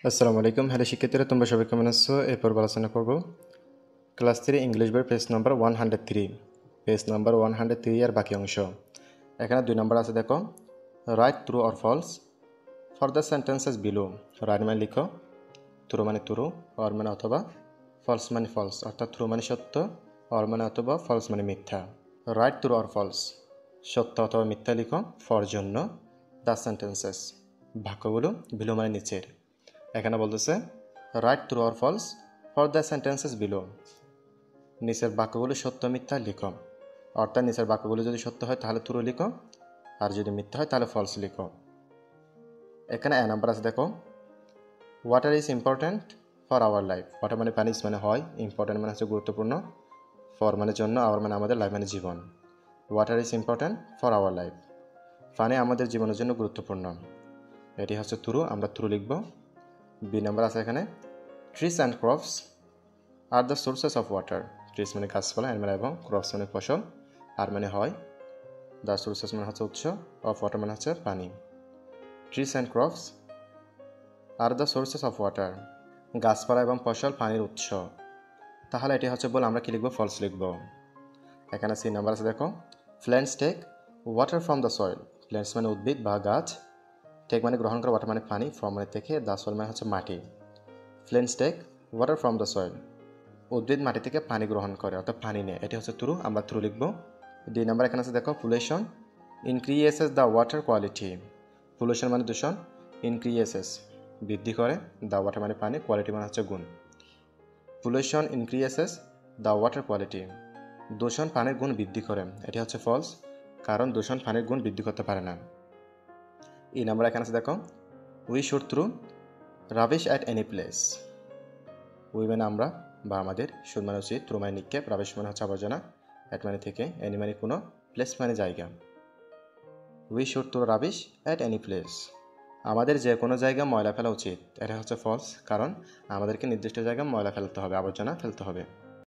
আসসালামু আলাইকুম। হ্যালো শিক্ষার্থীরা, তোমরা সবাই কেমন আছো? এরপর আলোচনা করব ক্লাস 3 ইংলিশ বই পেজ নাম্বার 103। পেজ নাম্বার 103 এর বাকি অংশ। এখানে 2 নাম্বার আছে, দেখো। Write true or false for the sentences below. Write মানে লিখো, ট্রু মানে ট্রু, অর মানে অথবা, ফলস মানে ফলস, অর্থাৎ ট্রু মানে সত্য, অর মানে অথবা, ফলস মানে মিথ্যা। রাইট ট্রু অর ফলস, সত্য অথবা মিথ্যা লিখো, ফর জন্য, দ্য সেন্টেন্সেস বাক্যগুলো, বিলো মানে নিচের। এখানে বলতেছে write true or false for the sentences below. নিচের বাক্যগুলো সত্য মিথ্যা লিখো, অর্থাৎ নিচের বাক্যগুলো যদি সত্য হয় তাহলে ট্রু লিখো, আর যদি মিথ্যা হয় তাহলে ফলস লিখো। এখানে এ নাম্বার আছে, দেখো। Water is important for our life. Water মানে পানি, মানে হয়, ইম্পর্ট্যান্ট মানে হচ্ছে গুরুত্বপূর্ণ, ফর মানে জন্য, আওয়ার মানে আমাদের, লাইফ মানে জীবন। Water is important for our life, পানি আমাদের জীবনের জন্য গুরুত্বপূর্ণ। এটি হচ্ছে ট্রু, আমরা ট্রু লিখব। বি নাম্বার আছে এখানে trees and crops are the sources of water. Trees মানে গাছপালা, অ্যান্ড মানে এবং, ক্রপস মানে ফসল, আর মানে হয়, দ্য সোর্সেস মানে হচ্ছে উৎস, অফ ওয়াটার মানে হচ্ছে পানি। Trees and crops are the sources of water, গাছপালা এবং ফসল পানির উৎস। তাহলে এটি হচ্ছে বল, আমরা কি লিখবো? ফলস লিখব। এখানে সি নাম্বার আছে, দেখো। Plants take water from the soil. Plants মানে উদ্ভিদ বা গাছ, টেক মানে গ্রহণ করে, ওয়াটার মানে পানি, ফ্রম মানে থেকে, দ্য সয়েল মানে হচ্ছে মাটি। Plants take water from the soil, উদ্ভিদ মাটি থেকে পানি গ্রহণ করে, অর্থাৎ পানি নেয়। এটি হচ্ছে ট্রু, আমরা ট্রু লিখব। ডি নাম্বার এখানে আছে, দেখো। Pollution increases the water quality. Pollution মানে দূষণ, ইনক্রিয়েসেস বৃদ্ধি করে, দ্য ওয়াটার মানে পানি, কোয়ালিটি মানে হচ্ছে গুণ। Pollution increases the water quality, দূষণ পানির গুণ বৃদ্ধি করে। এটি হচ্ছে ফলস, কারণ দূষণ পানির গুণ বৃদ্ধি করতে পারে না। এই নাম্বার এখানে আছে, দেখো। We should through rubbish at any place. We মানে আমরা বা আমাদের, শুড মানে উচিত, থ্রু মানে নিক্ষেপ, রাবিশ মানে হচ্ছে আবর্জনা, অ্যাট মানে থেকে, এনি মানে কোনো, প্লেস মানে জায়গা। We should throw rubbish at any place, আমাদের যে কোনো জায়গায় ময়লা ফেলা উচিত। এটা হচ্ছে ফলস, কারণ আমাদেরকে নির্দিষ্ট জায়গায় ময়লা ফেলতে হবে, আবর্জনা ফেলতে হবে।